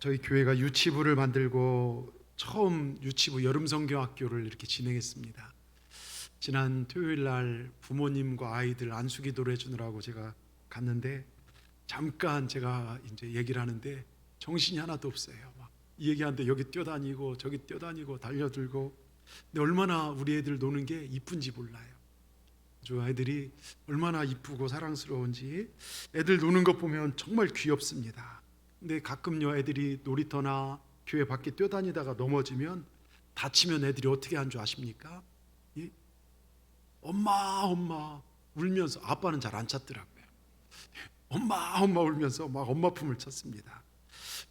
저희 교회가 유치부를 만들고 처음 유치부 여름 성경학교를 이렇게 진행했습니다. 지난 토요일 날 부모님과 아이들 안수기도를 해주느라고 제가 갔는데 잠깐 제가 이제 얘기를 하는데 정신이 하나도 없어요. 막 이 얘기하는데 여기 뛰어다니고 저기 뛰어다니고 달려들고, 근데 얼마나 우리 애들 노는 게 이쁜지 몰라요. 저 아이들이 얼마나 이쁘고 사랑스러운지 애들 노는 것 보면 정말 귀엽습니다. 근데 가끔요 애들이 놀이터나 교회 밖에 뛰어다니다가 넘어지면 다치면 애들이 어떻게 하는 줄 아십니까? 예? 엄마 울면서, 아빠는 잘 안 찾더라고요. 엄마 울면서 막 엄마 품을 찾습니다.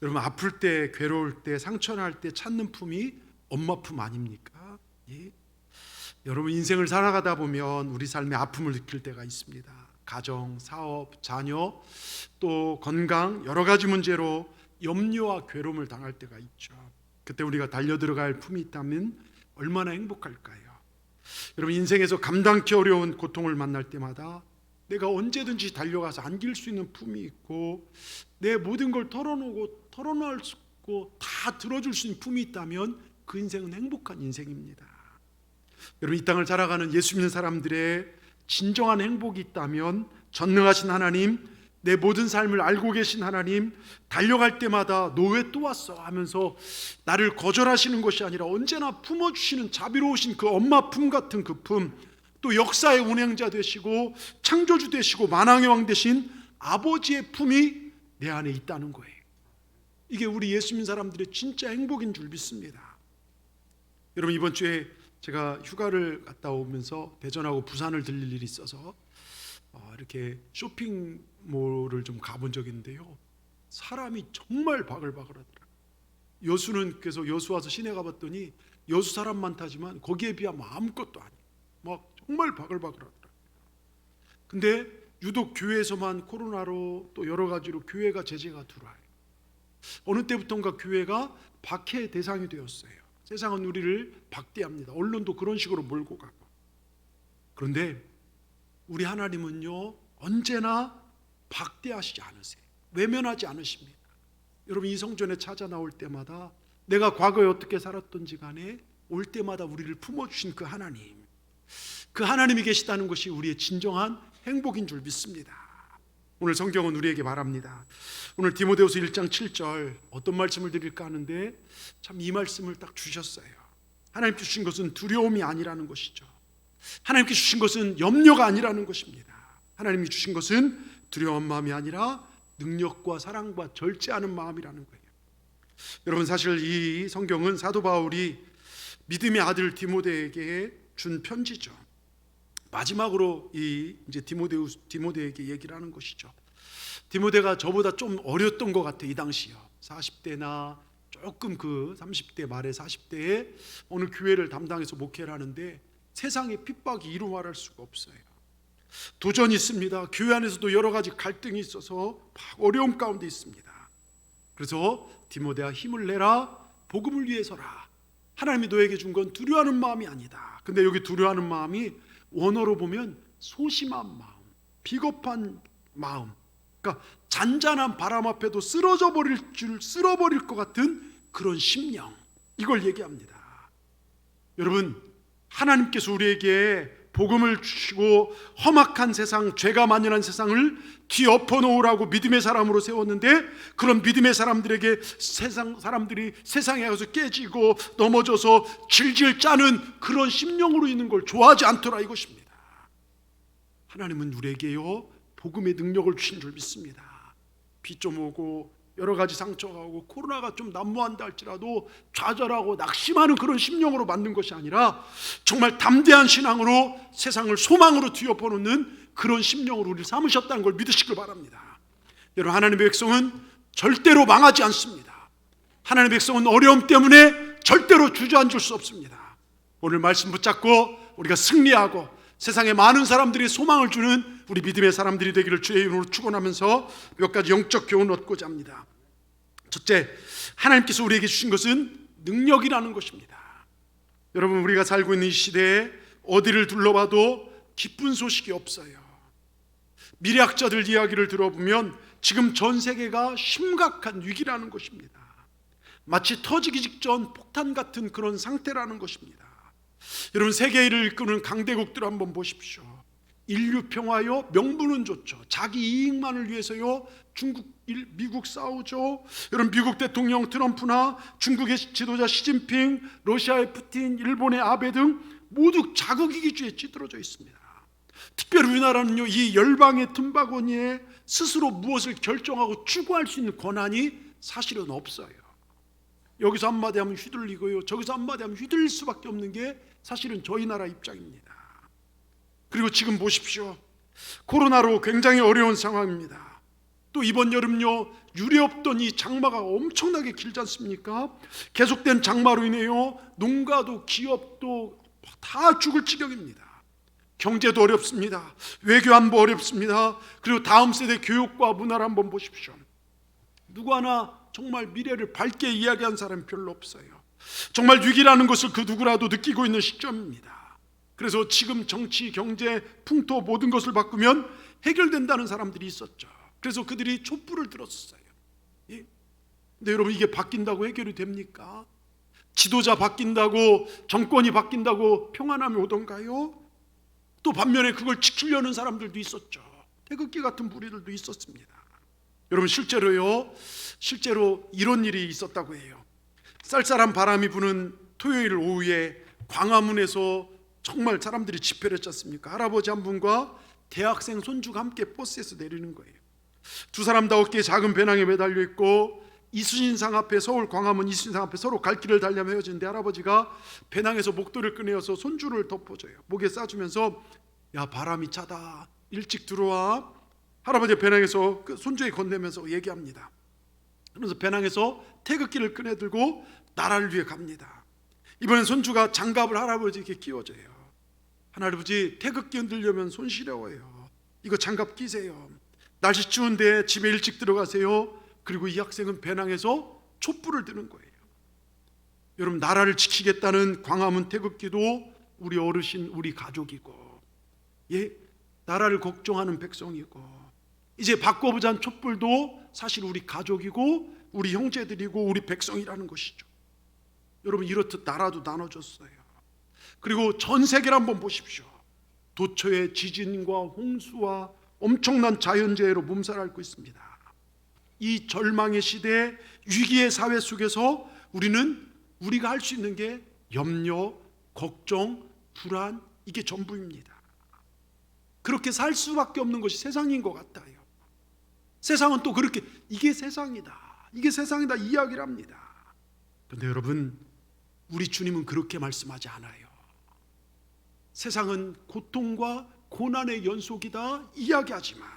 여러분, 아플 때, 괴로울 때, 상처날 때 찾는 품이 엄마 품 아닙니까? 예? 여러분, 인생을 살아가다 보면 우리 삶에 아픔을 느낄 때가 있습니다. 가정, 사업, 자녀, 또 건강, 여러 가지 문제로 염려와 괴로움을 당할 때가 있죠. 그때 우리가 달려들어갈 품이 있다면 얼마나 행복할까요? 여러분, 인생에서 감당기 어려운 고통을 만날 때마다 내가 언제든지 달려가서 안길 수 있는 품이 있고 내 모든 걸 털어놓을 수 있고 다 들어줄 수 있는 품이 있다면 그 인생은 행복한 인생입니다. 여러분, 이 땅을 살아가는 예수 믿는 사람들의 진정한 행복이 있다면 전능하신 하나님, 내 모든 삶을 알고 계신 하나님, 달려갈 때마다 너 왜 또 왔어 하면서 나를 거절하시는 것이 아니라 언제나 품어주시는 자비로우신 그 엄마 품 같은 그 품, 또 역사의 운행자 되시고 창조주 되시고 만왕의 왕 되신 아버지의 품이 내 안에 있다는 거예요. 이게 우리 예수 믿는 사람들의 진짜 행복인 줄 믿습니다. 여러분, 이번 주에 제가 휴가를 갔다 오면서 대전하고 부산을 들릴 일이 있어서 이렇게 쇼핑몰을 좀 가본 적이 있는데요, 사람이 정말 바글바글하더라고요. 여수는, 그래서 여수 와서 시내 가봤더니 여수 사람 많다지만 거기에 비하면 아무것도 아니에요. 막 정말 바글바글하더라고요. 근데 유독 교회에서만 코로나로 또 여러 가지로 교회가 제재가 들어와요. 어느 때부턴가 교회가 박해 대상이 되었어요. 세상은 우리를 박대합니다. 언론도 그런 식으로 몰고 가고. 그런데 우리 하나님은요 언제나 박대하시지 않으세요. 외면하지 않으십니다. 여러분, 이 성전에 찾아 나올 때마다 내가 과거에 어떻게 살았던지 간에 올 때마다 우리를 품어주신 그 하나님, 그 하나님이 계시다는 것이 우리의 진정한 행복인 줄 믿습니다. 오늘 성경은 우리에게 말합니다. 오늘 디모데후서 1장 7절 어떤 말씀을 드릴까 하는데 참 이 말씀을 딱 주셨어요. 하나님께 주신 것은 두려움이 아니라는 것이죠. 하나님께 주신 것은 염려가 아니라는 것입니다. 하나님이 주신 것은 두려운 마음이 아니라 능력과 사랑과 절제하는 마음이라는 거예요. 여러분, 사실 이 성경은 사도 바울이 믿음의 아들 디모데에게 준 편지죠. 마지막으로 이제 디모데에게 얘기를 하는 것이죠. 디모데가 저보다 좀 어렸던 것 같아요. 이 당시요. 40대나 조금 그 30대 말에 40대에 어느 교회를 담당해서 목회를 하는데 세상의 핍박이 이루 말할 수가 없어요. 도전이 있습니다. 교회 안에서도 여러 가지 갈등이 있어서 어려움 가운데 있습니다. 그래서 디모데야, 힘을 내라. 복음을 위해서라. 하나님이 너에게 준 건 두려워하는 마음이 아니다. 근데 여기 두려워하는 마음이 원어로 보면 소심한 마음, 비겁한 마음, 그러니까 잔잔한 바람 앞에도 쓸어버릴 것 같은 그런 심령, 이걸 얘기합니다. 여러분, 하나님께서 우리에게 복음을 주시고 험악한 세상, 죄가 만연한 세상을 뒤엎어 놓으라고 믿음의 사람으로 세웠는데, 그런 믿음의 사람들에게 사람들이 세상에 가서 깨지고 넘어져서 질질 짜는 그런 심령으로 있는 걸 좋아하지 않더라, 이것입니다. 하나님은 우리에게요 복음의 능력을 주신 줄 믿습니다. 비 좀 오고 여러 가지 상처가 오고 코로나가 좀 난무한다 할지라도 좌절하고 낙심하는 그런 심령으로 만든 것이 아니라 정말 담대한 신앙으로 세상을 소망으로 뒤엎어 놓는 그런 심령으로 우리를 삼으셨다는 걸 믿으시길 바랍니다. 여러분, 하나님의 백성은 절대로 망하지 않습니다. 하나님의 백성은 어려움 때문에 절대로 주저앉을 수 없습니다. 오늘 말씀 붙잡고 우리가 승리하고 세상에 많은 사람들이 소망을 주는 우리 믿음의 사람들이 되기를 주의 이름으로 축원하면서 몇 가지 영적 교훈을 얻고자 합니다. 첫째, 하나님께서 우리에게 주신 것은 능력이라는 것입니다. 여러분, 우리가 살고 있는 이 시대에 어디를 둘러봐도 기쁜 소식이 없어요. 미래학자들 이야기를 들어보면 지금 전 세계가 심각한 위기라는 것입니다. 마치 터지기 직전 폭탄 같은 그런 상태라는 것입니다. 여러분, 세계를 이끄는 강대국들 한번 보십시오. 인류 평화요, 명분은 좋죠. 자기 이익만을 위해서요, 중국, 미국 싸우죠. 여러분, 미국 대통령 트럼프나 중국의 지도자 시진핑, 러시아의 푸틴, 일본의 아베 등 모두 자국이기주의에 찌들어져 있습니다. 특별히 우리나라는요, 이 열방의 틈바구니에 스스로 무엇을 결정하고 추구할 수 있는 권한이 사실은 없어요. 여기서 한마디 하면 휘둘리고요, 저기서 한마디 하면 휘둘릴 수밖에 없는 게 사실은 저희 나라 입장입니다. 그리고 지금 보십시오. 코로나로 굉장히 어려운 상황입니다. 또 이번 여름요, 유례없던 이 장마가 엄청나게 길지 않습니까? 계속된 장마로 인해요, 농가도 기업도 다 죽을 지경입니다. 경제도 어렵습니다. 외교 안보 어렵습니다. 그리고 다음 세대 교육과 문화를 한번 보십시오. 누구 하나 정말 미래를 밝게 이야기한 사람이 별로 없어요. 정말 위기라는 것을 그 누구라도 느끼고 있는 시점입니다. 그래서 지금 정치, 경제, 풍토 모든 것을 바꾸면 해결된다는 사람들이 있었죠. 그래서 그들이 촛불을 들었어요. 예? 근데 여러분, 이게 바뀐다고 해결이 됩니까? 지도자 바뀐다고, 정권이 바뀐다고 평안함이 오던가요? 또 반면에 그걸 지키려는 사람들도 있었죠. 태극기 같은 무리들도 있었습니다. 여러분, 실제로 이런 일이 있었다고 해요. 쌀쌀한 바람이 부는 토요일 오후에 광화문에서 정말 사람들이 집회를 했지 않습니까? 할아버지 한 분과 대학생 손주가 함께 버스에서 내리는 거예요. 두 사람 다 어깨에 작은 배낭에 매달려 있고, 이순신상 앞에, 서울 광화문 이순신상 앞에 서로 갈 길을 달려며 헤어지는데, 할아버지가 배낭에서 목도리를 꺼내어서 손주를 덮어줘요. 목에 싸주면서, 야, 바람이 차다, 일찍 들어와. 할아버지 배낭에서 그 손주에 건네면서 얘기합니다. 그러면서 배낭에서 태극기를 꺼내들고 나라를 위해 갑니다. 이번엔 손주가 장갑을 할아버지에게 끼워줘요. 할아버지, 태극기 흔들려면 손 시려워요. 이거 장갑 끼세요. 날씨 추운데 집에 일찍 들어가세요. 그리고 이 학생은 배낭에서 촛불을 드는 거예요. 여러분, 나라를 지키겠다는 광화문 태극기도 우리 어르신, 우리 가족이고, 예, 나라를 걱정하는 백성이고, 이제 바꿔보자는 촛불도 사실 우리 가족이고, 우리 형제들이고, 우리 백성이라는 것이죠. 여러분, 이렇듯 나라도 나눠졌어요. 그리고 전 세계를 한번 보십시오. 도처의 지진과 홍수와 엄청난 자연재해로 몸살 앓고 있습니다. 이 절망의 시대, 위기의 사회 속에서 우리가 할 수 있는 게 염려, 걱정, 불안, 이게 전부입니다. 그렇게 살 수밖에 없는 것이 세상인 것 같아요. 세상은 또 그렇게 이게 세상이다 이야기를 합니다. 그런데 여러분, 우리 주님은 그렇게 말씀하지 않아요. 세상은 고통과 고난의 연속이다 이야기하지만,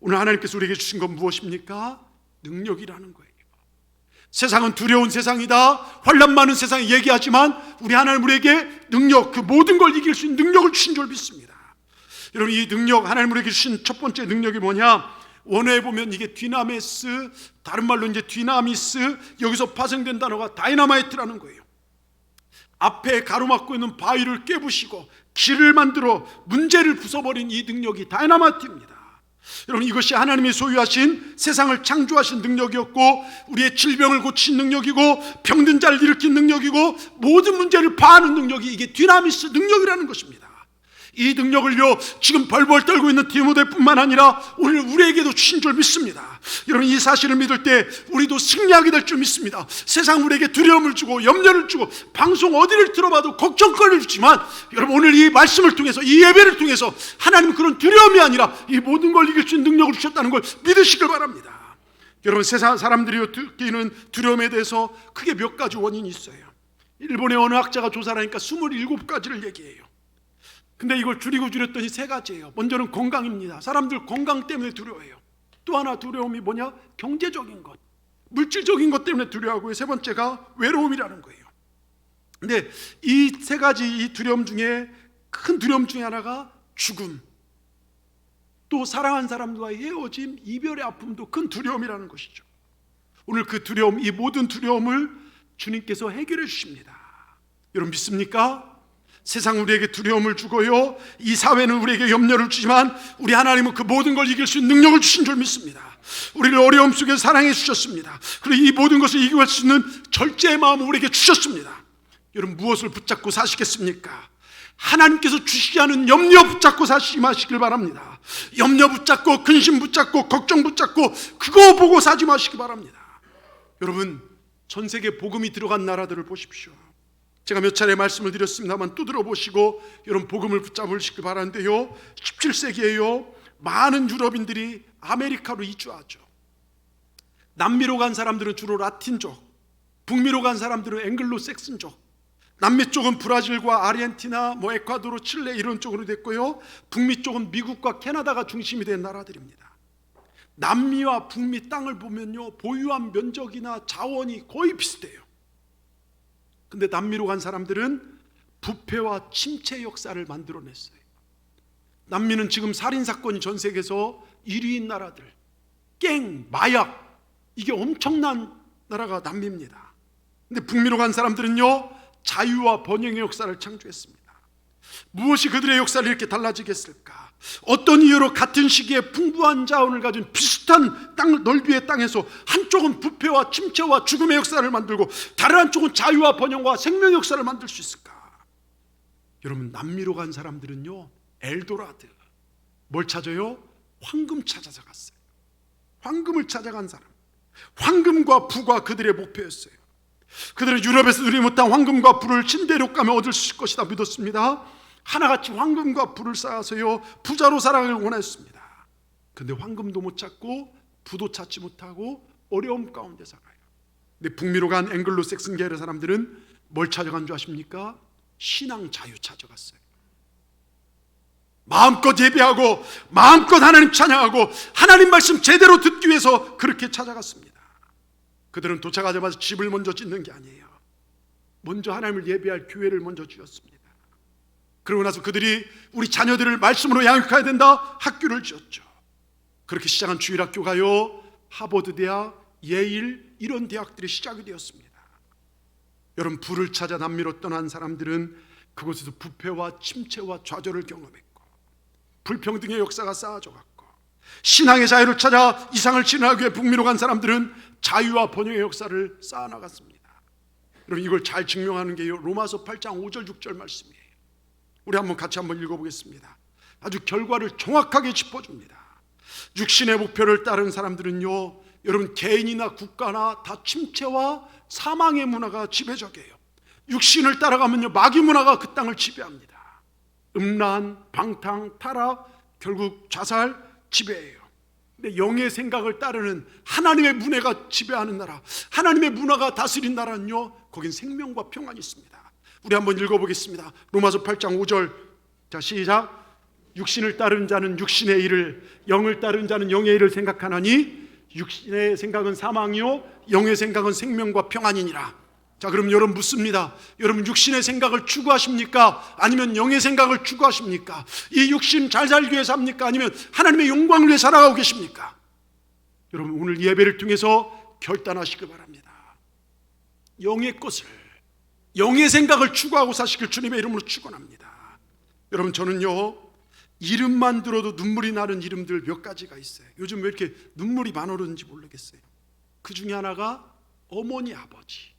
오늘 하나님께서 우리에게 주신 건 무엇입니까? 능력이라는 거예요. 세상은 두려운 세상이다, 환난 많은 세상이 얘기하지만, 우리 하나님 우리에게 능력, 그 모든 걸 이길 수 있는 능력을 주신 줄 믿습니다. 여러분, 이 능력, 하나님 우리에게 주신 첫 번째 능력이 뭐냐? 원어에 보면 이게 디나메스, 다른 말로 이제 디나미스, 여기서 파생된 단어가 다이너마이트라는 거예요. 앞에 가로막고 있는 바위를 깨부시고 길을 만들어 문제를 부숴버린 이 능력이 다이너마이트입니다. 여러분, 이것이 하나님이 소유하신 세상을 창조하신 능력이었고, 우리의 질병을 고친 능력이고, 병든 자를 일으킨 능력이고, 모든 문제를 파하는 능력이 이게 디나미스 능력이라는 것입니다. 이 능력을요, 지금 벌벌 떨고 있는 디모데뿐만 아니라 오늘 우리에게도 주신 줄 믿습니다. 여러분, 이 사실을 믿을 때 우리도 승리하게 될 줄 믿습니다. 세상 우리에게 두려움을 주고 염려를 주고 방송 어디를 들어봐도 걱정거리를 주지만, 여러분, 오늘 이 말씀을 통해서, 이 예배를 통해서 하나님은 그런 두려움이 아니라 이 모든 걸 이길 수 있는 능력을 주셨다는 걸 믿으시길 바랍니다. 여러분, 세상 사람들이 느끼는 두려움에 대해서 크게 몇 가지 원인이 있어요. 일본의 어느 학자가 조사를 하니까 27가지를 얘기해요. 근데 이걸 줄였더니 3가지예요. 먼저는 건강입니다. 사람들 건강 때문에 두려워해요. 또 하나 두려움이 뭐냐? 경제적인 것, 물질적인 것 때문에 두려워하고요. 3번째가 외로움이라는 거예요. 근데 이 3가지 이 두려움 중에 큰 두려움 중에 하나가 죽음, 또 사랑한 사람과의 헤어짐, 이별의 아픔도 큰 두려움이라는 것이죠. 오늘 그 두려움, 이 모든 두려움을 주님께서 해결해 주십니다. 여러분, 믿습니까? 세상 우리에게 두려움을 주고요, 이 사회는 우리에게 염려를 주지만 우리 하나님은 그 모든 걸 이길 수 있는 능력을 주신 줄 믿습니다. 우리를 어려움 속에 사랑해 주셨습니다. 그리고 이 모든 것을 이길 수 있는 절제의 마음을 우리에게 주셨습니다. 여러분, 무엇을 붙잡고 사시겠습니까? 하나님께서 주시지 않은 염려 붙잡고 사시지 마시길 바랍니다. 염려 붙잡고 근심 붙잡고 걱정 붙잡고 그거 보고 사지 마시기 바랍니다. 여러분, 전 세계 복음이 들어간 나라들을 보십시오. 제가 몇 차례 말씀을 드렸습니다만 두드려 보시고 여러분 복음을 붙잡으시길 바라는데요, 17세기에요 많은 유럽인들이 아메리카로 이주하죠. 남미로 간 사람들은 주로 라틴족, 북미로 간 사람들은 앵글로색슨족, 남미 쪽은 브라질과 아르헨티나, 에콰도르, 칠레 이런 쪽으로 됐고요, 북미 쪽은 미국과 캐나다가 중심이 된 나라들입니다. 남미와 북미 땅을 보면요, 보유한 면적이나 자원이 거의 비슷해요. 근데 남미로 간 사람들은 부패와 침체 역사를 만들어냈어요. 남미는 지금 살인사건이 전 세계에서 1위인 나라들, 갱, 마약, 이게 엄청난 나라가 남미입니다. 근데 북미로 간 사람들은요, 자유와 번영의 역사를 창조했습니다. 무엇이 그들의 역사를 이렇게 달라지겠을까? 어떤 이유로 같은 시기에 풍부한 자원을 가진 비슷한 넓이의 땅에서 한쪽은 부패와 침체와 죽음의 역사를 만들고 다른 한쪽은 자유와 번영과 생명의 역사를 만들 수 있을까? 여러분, 남미로 간 사람들은요, 엘도라드, 뭘 찾아요? 황금 찾아서 갔어요. 황금을 찾아간 사람, 황금과 부가 그들의 목표였어요. 그들은 유럽에서 누리지 못한 황금과 부를 침대로 가면 얻을 수 있을 것이다 믿었습니다. 하나같이 황금과 부를 쌓아서요 부자로 살아가길 원했습니다. 근데 황금도 못 찾고 부도 찾지 못하고 어려움 가운데 살아요. 근데 북미로 간 앵글로색슨 계열의 사람들은 뭘 찾아간 줄 아십니까? 신앙 자유 찾아갔어요. 마음껏 예배하고 마음껏 하나님 찬양하고 하나님 말씀 제대로 듣기 위해서 그렇게 찾아갔습니다. 그들은 도착하자마자 집을 먼저 짓는 게 아니에요. 먼저 하나님을 예배할 교회를 먼저 지었습니다. 그러고 나서 그들이 우리 자녀들을 말씀으로 양육해야 된다, 학교를 지었죠. 그렇게 시작한 주일학교가요 하버드 대학, 예일 이런 대학들이 시작이 되었습니다. 여러분, 부를 찾아 남미로 떠난 사람들은 그곳에서 부패와 침체와 좌절을 경험했고 불평등의 역사가 쌓아져 갔고, 신앙의 자유를 찾아 이상을 실현하기 위해 북미로 간 사람들은 자유와 번영의 역사를 쌓아나갔습니다. 여러분, 이걸 잘 증명하는 게 로마서 8장 5절 6절 말씀이에요. 우리 같이 한번 읽어보겠습니다. 아주 결과를 정확하게 짚어줍니다. 육신의 목표를 따른 사람들은요, 여러분, 개인이나 국가나 다 침체와 사망의 문화가 지배적이에요. 육신을 따라가면요 마귀 문화가 그 땅을 지배합니다. 음란, 방탕, 타락, 결국 자살, 지배예요. 근데 영의 생각을 따르는 하나님의 문화가 지배하는 나라, 하나님의 문화가 다스린 나라는요, 거긴 생명과 평안이 있습니다. 우리 한번 읽어보겠습니다. 로마서 8장 5절. 자, 시작. 육신을 따르는 자는 육신의 일을, 영을 따르는 자는 영의 일을 생각하나니 육신의 생각은 사망이요 영의 생각은 생명과 평안이니라. 자, 그럼 여러분 묻습니다. 여러분, 육신의 생각을 추구하십니까? 아니면 영의 생각을 추구하십니까? 이 육신 잘 살기 위해서 합니까? 아니면 하나님의 영광을 위해 살아가고 계십니까? 여러분, 오늘 예배를 통해서 결단하시기 바랍니다. 영의 것을, 영의 생각을 추구하고 사시길 주님의 이름으로 축원합니다. 여러분, 저는요 이름만 들어도 눈물이 나는 이름들 몇 가지가 있어요. 요즘 왜 이렇게 눈물이 많이 흐르는지 모르겠어요. 그 중에 하나가 어머니, 아버지,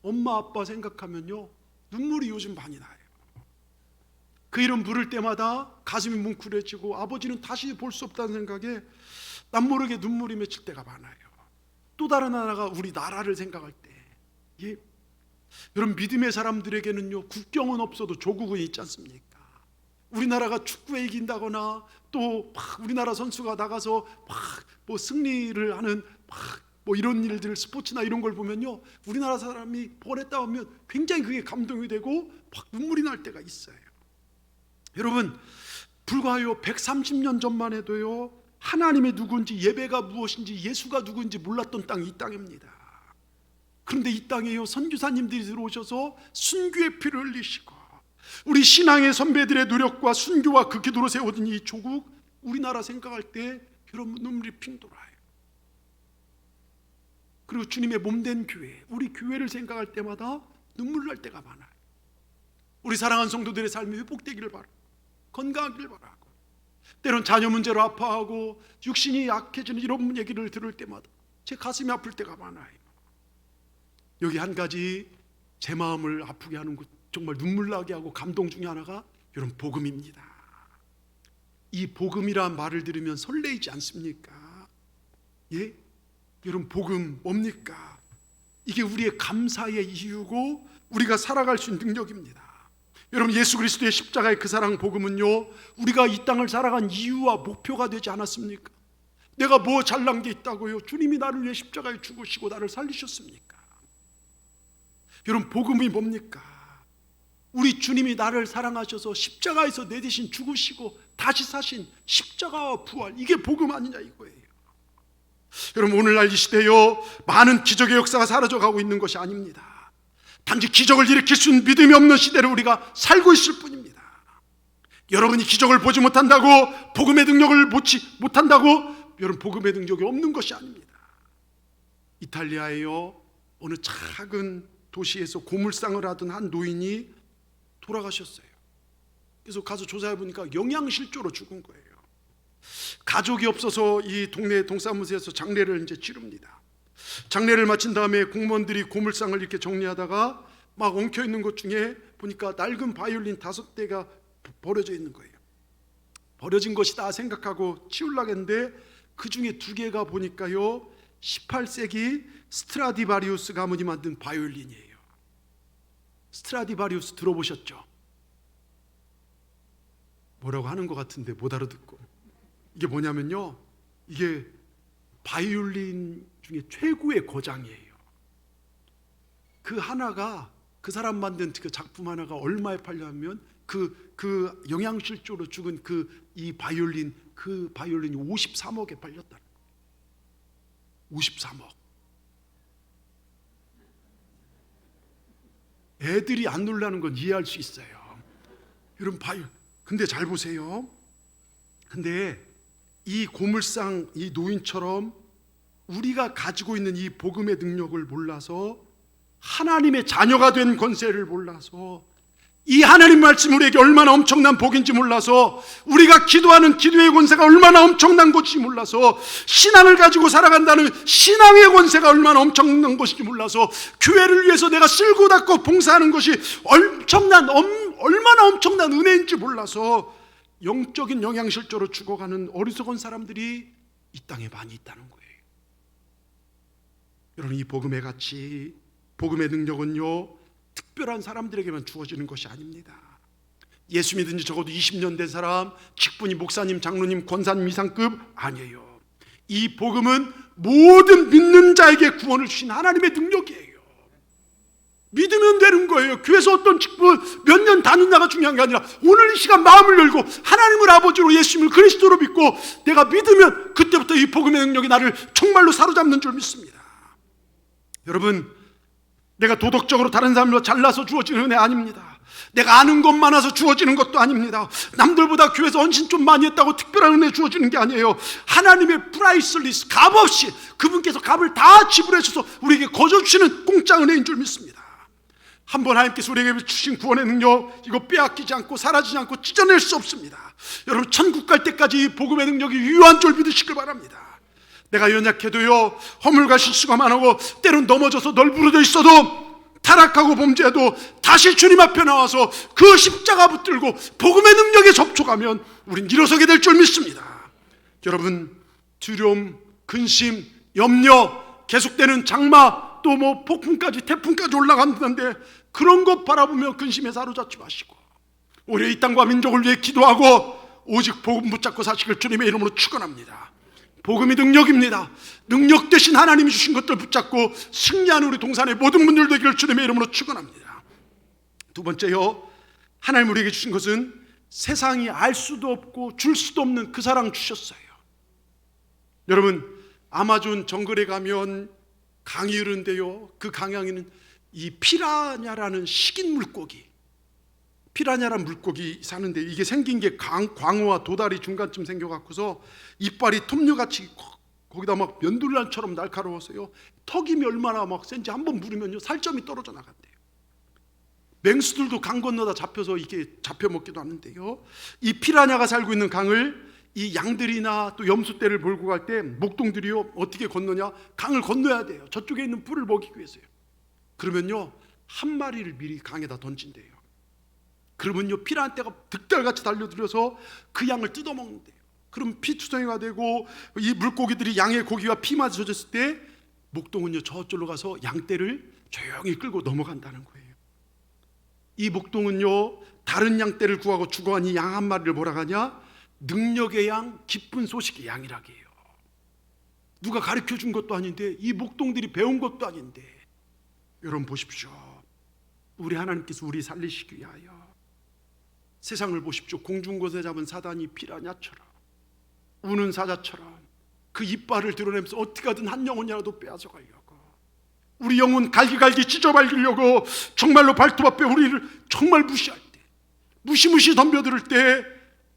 엄마, 아빠 생각하면요 눈물이 요즘 많이 나요. 그 이름 부를 때마다 가슴이 뭉클해지고 아버지는 다시 볼 수 없다는 생각에 남 모르게 눈물이 맺힐 때가 많아요. 또 다른 하나가 우리 나라를 생각할 때, 여러분, 믿음의 사람들에게는요 국경은 없어도 조국은 있지 않습니까? 우리나라가 축구에 이긴다거나 또 막 우리나라 선수가 나가서 막 승리를 하는 뭐 이런 일들, 스포츠나 이런 걸 보면요 우리나라 사람이 보냈다 하면 굉장히 그게 감동이 되고 막 눈물이 날 때가 있어요. 여러분, 불과요 130년 전만 해도요 하나님이 누군지, 예배가 무엇인지, 예수가 누군지 몰랐던 땅이 이 땅입니다. 그런데 이 땅에요 선교사님들이 들어오셔서 순교의 피를 흘리시고 우리 신앙의 선배들의 노력과 순교와 그 기도로 세워진 이 조국, 우리나라 생각할 때 여러분 눈물이 핑 돌아요. 그리고 주님의 몸된 교회, 우리 교회를 생각할 때마다 눈물 날 때가 많아요. 우리 사랑하는 성도들의 삶이 회복되기를 바라고 건강하기를 바라고, 때론 자녀 문제로 아파하고 육신이 약해지는 이런 얘기를 들을 때마다 제 가슴이 아플 때가 많아요. 여기 한 가지 제 마음을 아프게 하는 것, 정말 눈물 나게 하고 감동 중에 하나가 여러분 복음입니다. 이 복음이란 말을 들으면 설레이지 않습니까? 예? 여러분 복음 뭡니까? 이게 우리의 감사의 이유고 우리가 살아갈 수 있는 능력입니다. 여러분 예수 그리스도의 십자가의 그 사랑 복음은요, 우리가 이 땅을 살아간 이유와 목표가 되지 않았습니까? 내가 뭐 잘난 게 있다고요? 주님이 나를 위해 십자가에 죽으시고 나를 살리셨습니까? 여러분 복음이 뭡니까? 우리 주님이 나를 사랑하셔서 십자가에서 내 대신 죽으시고 다시 사신 십자가와 부활, 이게 복음 아니냐 이거예요. 여러분 오늘날 이 시대요, 많은 기적의 역사가 사라져가고 있는 것이 아닙니다. 단지 기적을 일으킬 수 있는 믿음이 없는 시대를 우리가 살고 있을 뿐입니다. 여러분이 기적을 보지 못한다고, 복음의 능력을 보지 못한다고 여러분 복음의 능력이 없는 것이 아닙니다. 이탈리아에요, 어느 작은 도시에서 고물상을 하던 한 노인이 돌아가셨어요. 그래서 가서 조사해 보니까 영양실조로 죽은 거예요. 가족이 없어서 이 동네 동사무소에서 장례를 이제 치릅니다. 장례를 마친 다음에 공무원들이 고물상을 이렇게 정리하다가 막 엉켜 있는 것 중에 보니까 낡은 바이올린 5대가 버려져 있는 거예요. 버려진 것이다 생각하고 치우려고 했는데 그 중에 2개가 보니까요 18세기 스트라디바리우스 가문이 만든 바이올린이에요. 스트라디바리우스 들어보셨죠? 뭐라고 하는 것 같은데 못 알아듣고, 이게 뭐냐면요, 이게 바이올린 중에 최고의 고장이에요. 그 하나가, 그 사람 만든 그 작품 하나가 얼마에 팔려면 그 영양실조로 죽은 이 바이올린, 그 바이올린이 53억에 팔렸다는 거예요. 53억. 애들이 안 놀라는 건 이해할 수 있어요. 여러분 근데 잘 보세요. 근데 이 고물상 이 노인처럼 우리가 가지고 있는 이 복음의 능력을 몰라서, 하나님의 자녀가 된 권세를 몰라서, 이 하나님 말씀 우리에게 얼마나 엄청난 복인지 몰라서, 우리가 기도하는 기도의 권세가 얼마나 엄청난 것인지 몰라서, 신앙을 가지고 살아간다는 신앙의 권세가 얼마나 엄청난 것인지 몰라서, 교회를 위해서 내가 쓸고 닦고 봉사하는 것이 얼마나 엄청난 은혜인지 몰라서 영적인 영양실조로 죽어가는 어리석은 사람들이 이 땅에 많이 있다는 거예요. 여러분 이 복음의 가치, 복음의 능력은요 특별한 사람들에게만 주어지는 것이 아닙니다. 예수 믿은 지 적어도 20년 된 사람, 직분이 목사님, 장로님, 권사님 이상급 아니에요. 이 복음은 모든 믿는 자에게 구원을 주신 하나님의 능력이에요. 믿으면 되는 거예요. 교회에서 어떤 직분 몇 년 다니냐가 중요한 게 아니라 오늘 이 시간 마음을 열고 하나님을 아버지로, 예수님을 그리스도로 믿고 내가 믿으면 그때부터 이 복음의 능력이 나를 정말로 사로잡는 줄 믿습니다. 여러분, 내가 도덕적으로 다른 사람보다 잘나서 주어지는 은혜 아닙니다. 내가 아는 것 많아서 주어지는 것도 아닙니다. 남들보다 교회에서 헌신 좀 많이 했다고 특별한 은혜 주어지는 게 아니에요. 하나님의 프라이슬리스, 값없이 그분께서 값을 다 지불해 주셔서 우리에게 거저 주시는 공짜 은혜인 줄 믿습니다. 한번 하나님께서 우리에게 주신 구원의 능력, 이거 빼앗기지 않고 사라지지 않고 찢어낼 수 없습니다. 여러분 천국 갈 때까지 이 복음의 능력이 유효한 줄 믿으시길 바랍니다. 내가 연약해도요, 허물과 실수가 많고 때론 넘어져서 널브러져 있어도, 타락하고 범죄해도 다시 주님 앞에 나와서 그 십자가 붙들고 복음의 능력에 접촉하면 우린 일어서게 될 줄 믿습니다. 여러분, 두려움, 근심, 염려, 계속되는 장마, 또 뭐 폭풍까지, 태풍까지 올라간다는데 그런 것 바라보며 근심에 사로잡지 마시고 오히려 이 땅과 민족을 위해 기도하고 오직 복음 붙잡고 사시길 주님의 이름으로 축원합니다. 복음이 능력입니다. 능력 대신 하나님이 주신 것들 붙잡고 승리하는 우리 동산의 모든 분들 되기를 주님의 이름으로 축원합니다. 두 번째요, 하나님 우리에게 주신 것은 세상이 알 수도 없고 줄 수도 없는 그 사랑 주셨어요. 여러분, 아마존 정글에 가면 강이 흐르는데요, 그 강양에는 이 피라냐라는 식인 물고기, 피라냐라는 물고기 사는데, 이게 생긴 게 광어와 도다리 중간쯤 생겨갖고서 이빨이 톱니같이 거기다 막 면도날처럼 날카로워서요, 턱임이 얼마나 막 센지 한번 물으면요 살점이 떨어져 나간대요. 맹수들도 강 건너다 잡혀서 이게 잡혀 먹기도 하는데요, 이 피라냐가 살고 있는 강을 이 양들이나 또 염소떼를 몰고 갈 때 목동들이요 어떻게 건너냐, 강을 건너야 돼요. 저쪽에 있는 뿔을 먹이기 위해서요. 그러면요 한 마리를 미리 강에다 던진대요. 그러면요 피라냐떼가 득달같이 달려들어서 그 양을 뜯어먹는데요. 그럼 피투성이가 되고 이 물고기들이 양의 고기와 피만 젖었을 때 목동은요 저쪽으로 가서 양떼를 조용히 끌고 넘어간다는 거예요. 이 목동은요 다른 양떼를 구하고 죽어간 이 양 한 마리를 뭐라 하냐, 능력의 양, 기쁜 소식의 양이라고 해요. 누가 가르쳐준 것도 아닌데, 이 목동들이 배운 것도 아닌데, 여러분 보십시오. 우리 하나님께서 우리 살리시기 위하여 세상을 보십시오. 공중곳에 잡은 사단이 피라냐처럼, 우는 사자처럼 그 이빨을 드러내면서 어떻게 하든 한 영혼이라도 빼앗아가려고, 우리 영혼 갈기갈기 찢어밟으려고 정말로 발톱 앞에 우리를 정말 무시할 때, 무시무시 덤벼들 때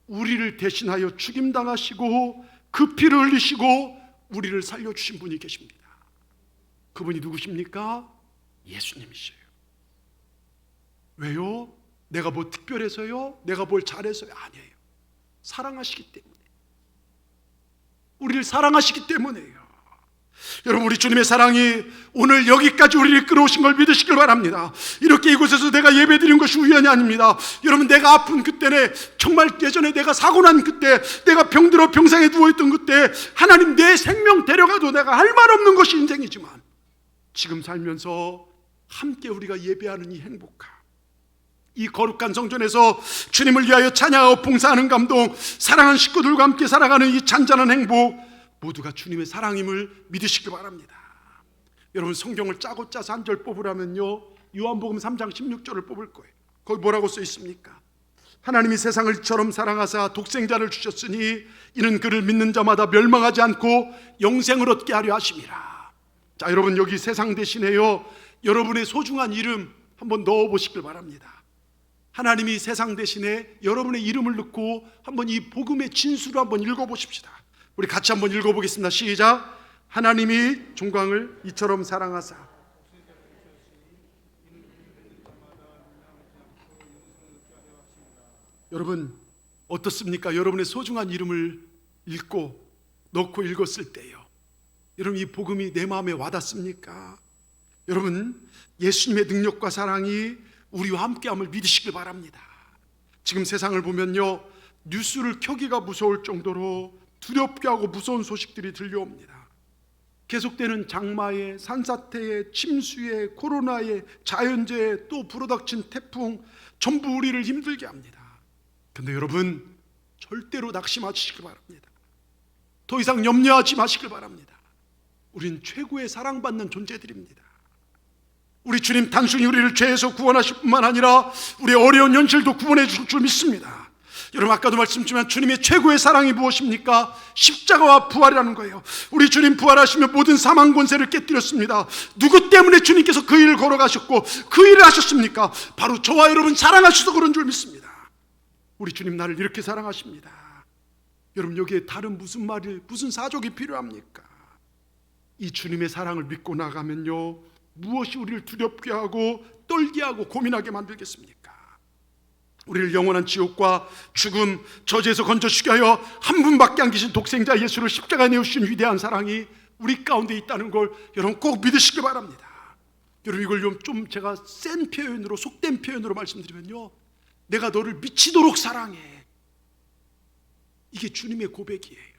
우리를 대신하여 죽임당하시고 그 피를 흘리시고 우리를 살려주신 분이 계십니다. 그분이 누구십니까? 예수님이세요. 왜요? 내가 뭐 특별해서요? 내가 뭘 잘해서요? 아니에요. 사랑하시기 때문에, 우리를 사랑하시기 때문에요. 여러분, 우리 주님의 사랑이 오늘 여기까지 우리를 끌어오신 걸 믿으시길 바랍니다. 이렇게 이곳에서 내가 예배드린 것이 우연이 아닙니다. 여러분, 내가 아픈 그때네, 정말 예전에 내가 사고 난 그때, 내가 병들어 병상에 누워있던 그때, 하나님 내 생명 데려가도 내가 할 말 없는 것이 인생이지만, 지금 살면서 함께 우리가 예배하는 이 행복함, 이 거룩한 성전에서 주님을 위하여 찬양하고 봉사하는 감동, 사랑하는 식구들과 함께 살아가는 이 잔잔한 행복, 모두가 주님의 사랑임을 믿으시기 바랍니다. 여러분, 성경을 짜고 짜서 한 절 뽑으라면요, 요한복음 3장 16절을 뽑을 거예요. 거기 뭐라고 써 있습니까? 하나님이 세상을 이처럼 사랑하사 독생자를 주셨으니 이는 그를 믿는 자마다 멸망하지 않고 영생을 얻게 하려 하심이라. 자, 여러분, 여기 세상 대신에요 여러분의 소중한 이름 한번 넣어보시길 바랍니다. 하나님이 세상 대신에 여러분의 이름을 넣고 한번 이 복음의 진수를 한번 읽어보십시다. 우리 같이 한번 읽어보겠습니다. 시작. 하나님이 종광을 이처럼 사랑하사. 여러분, 어떻습니까? 여러분의 소중한 이름을 읽고 넣고 읽었을 때요, 여러분 이 복음이 내 마음에 와닿습니까? 여러분, 예수님의 능력과 사랑이 우리와 함께함을 믿으시길 바랍니다. 지금 세상을 보면요, 뉴스를 켜기가 무서울 정도로 두렵게 하고 무서운 소식들이 들려옵니다. 계속되는 장마에, 산사태에, 침수에, 코로나에, 자연재해, 또 불어닥친 태풍, 전부 우리를 힘들게 합니다. 근데 여러분, 절대로 낙심하시길 바랍니다. 더 이상 염려하지 마시길 바랍니다. 우린 최고의 사랑받는 존재들입니다. 우리 주님 단순히 우리를 죄에서 구원하실 뿐만 아니라 우리의 어려운 현실도 구원해 주실 줄 믿습니다. 여러분, 아까도 말씀드렸지만 주님의 최고의 사랑이 무엇입니까? 십자가와 부활이라는 거예요. 우리 주님 부활하시며 모든 사망 권세를 깨뜨렸습니다. 누구 때문에 주님께서 그 일을 걸어가셨고 그 일을 하셨습니까? 바로 저와 여러분 사랑하셔서 그런 줄 믿습니다. 우리 주님 나를 이렇게 사랑하십니다. 여러분, 여기에 다른 무슨 말이, 무슨 사족이 필요합니까? 이 주님의 사랑을 믿고 나가면요, 무엇이 우리를 두렵게 하고 떨게 하고 고민하게 만들겠습니까? 우리를 영원한 지옥과 죽음, 저주에서 건져주게 하여 한 분밖에 안 계신 독생자 예수를 십자가에 내어주신 위대한 사랑이 우리 가운데 있다는 걸 여러분 꼭 믿으시기 바랍니다. 여러분, 이걸 좀 제가 센 표현으로, 속된 표현으로 말씀드리면요, 내가 너를 미치도록 사랑해, 이게 주님의 고백이에요.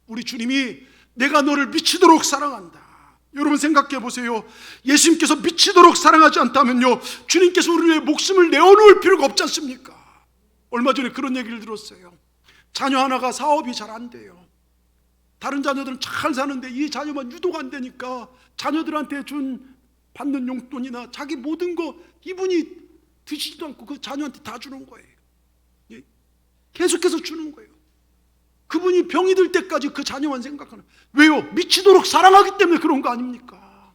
우리 주님이 내가 너를 미치도록 사랑한다. 여러분 생각해 보세요. 예수님께서 미치도록 사랑하지 않다면요, 주님께서 우리의 목숨을 내어놓을 필요가 없지 않습니까? 얼마 전에 그런 얘기를 들었어요. 자녀 하나가 사업이 잘 안 돼요. 다른 자녀들은 잘 사는데 이 자녀만 유독 안 되니까 자녀들한테 받는 용돈이나 자기 모든 거 이분이 드시지도 않고 그 자녀한테 다 주는 거예요. 계속해서 주는 거예요. 그분이 병이 들 때까지 그 자녀만 생각하는. 왜요? 미치도록 사랑하기 때문에 그런 거 아닙니까?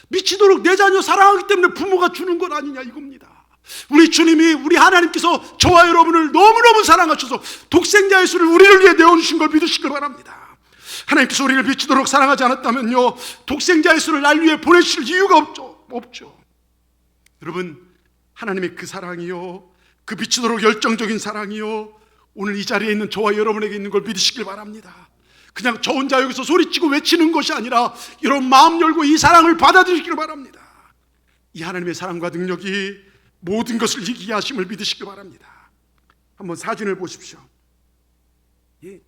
미치도록 내 자녀 사랑하기 때문에 부모가 주는 것 아니냐, 이겁니다. 우리 주님이, 우리 하나님께서 저와 여러분을 너무너무 사랑하셔서 독생자 예수를 우리를 위해 내어주신 걸 믿으시길 바랍니다. 하나님께서 우리를 미치도록 사랑하지 않았다면요, 독생자 예수를 날 위해 보내실 이유가 없죠. 여러분, 하나님의 그 사랑이요, 그 미치도록 열정적인 사랑이요, 오늘 이 자리에 있는 저와 여러분에게 있는 걸 믿으시길 바랍니다. 그냥 저 혼자 여기서 소리치고 외치는 것이 아니라 여러분 마음 열고 이 사랑을 받아들이시길 바랍니다. 이 하나님의 사랑과 능력이 모든 것을 이기게 하심을 믿으시길 바랍니다. 한번 사진을 보십시오. 예,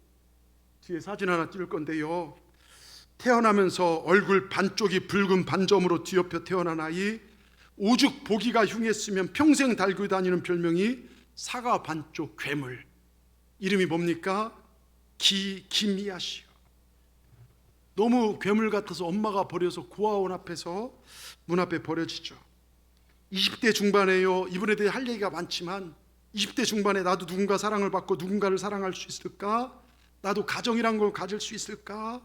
뒤에 사진 하나 띄울 건데요, 태어나면서 얼굴 반쪽이 붉은 반점으로 뒤엎여 태어난 아이, 오죽 보기가 흉했으면 평생 달고 다니는 별명이 사과 반쪽 괴물. 이름이 뭡니까? 김미아씨요. 너무 괴물 같아서 엄마가 버려서 고아원 앞에서 문 앞에 버려지죠. 20대 중반에요. 이분에 대해 할 얘기가 많지만 20대 중반에 나도 누군가 사랑을 받고 누군가를 사랑할 수 있을까? 나도 가정이란 걸 가질 수 있을까?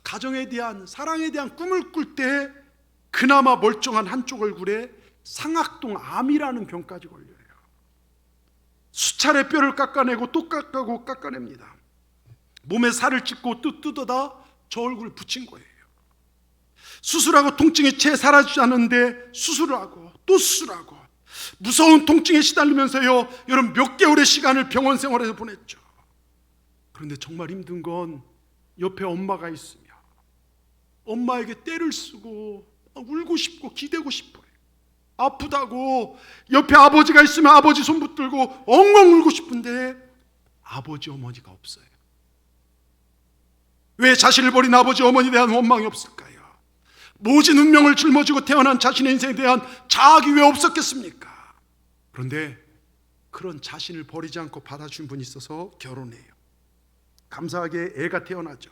가정에 대한, 사랑에 대한 꿈을 꿀 때 그나마 멀쩡한 한쪽 얼굴에 상악동 암이라는 병까지 걸려요. 수차례 뼈를 깎아내고 또 깎아냅니다. 몸에 살을 찢고 또 뜯어다 저 얼굴을 붙인 거예요. 수술하고 통증이 채 사라지지 않는데 수술을 하고 또 수술하고 무서운 통증에 시달리면서요, 여러분 몇 개월의 시간을 병원 생활에서 보냈죠. 그런데 정말 힘든 건 옆에 엄마가 있으며 엄마에게 떼를 쓰고 울고 싶고 기대고 싶어요. 아프다고 옆에 아버지가 있으면 아버지 손 붙들고 엉엉 울고 싶은데 아버지 어머니가 없어요. 왜 자신을 버린 아버지 어머니에 대한 원망이 없을까요? 모진 운명을 짊어지고 태어난 자신의 인생에 대한 자학이 왜 없었겠습니까? 그런데 그런 자신을 버리지 않고 받아준 분이 있어서 결혼해요. 감사하게 애가 태어나죠.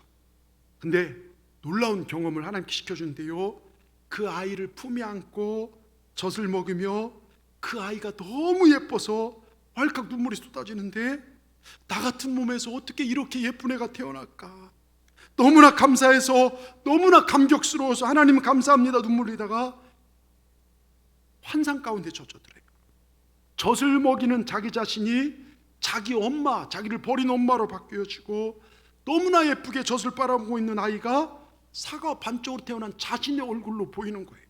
근데 놀라운 경험을 하나님께 시켜주는데요, 그 아이를 품에 안고 젖을 먹으며 그 아이가 너무 예뻐서 왈칵 눈물이 쏟아지는데 나 같은 몸에서 어떻게 이렇게 예쁜 애가 태어날까? 너무나 감사해서, 너무나 감격스러워서 하나님 감사합니다 눈물 흘리다가 환상 가운데 젖어들어요. 젖을 먹이는 자기 자신이 자기 엄마, 자기를 버린 엄마로 바뀌어지고 너무나 예쁘게 젖을 빨아먹고 있는 아이가 사과 반쪽으로 태어난 자신의 얼굴로 보이는 거예요.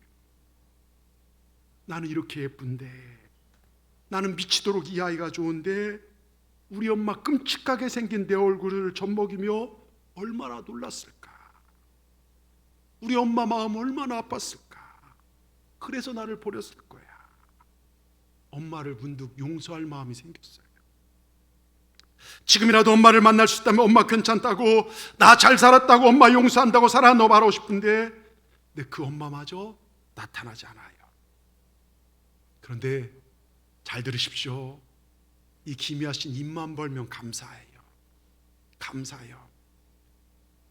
나는 이렇게 예쁜데, 나는 미치도록 이 아이가 좋은데 우리 엄마 끔찍하게 생긴 내 얼굴을 젖먹이며 얼마나 놀랐을까? 우리 엄마 마음 얼마나 아팠을까? 그래서 나를 버렸을 거야. 엄마를 문득 용서할 마음이 생겼어요. 지금이라도 엄마를 만날 수 있다면 엄마 괜찮다고, 나 잘 살았다고, 엄마 용서한다고 살아너 말하고 싶은데 근데 그 엄마마저 나타나지 않아요. 그런데 잘 들으십시오. 이 김희아 씨는 입만 벌면 감사해요. 감사해요.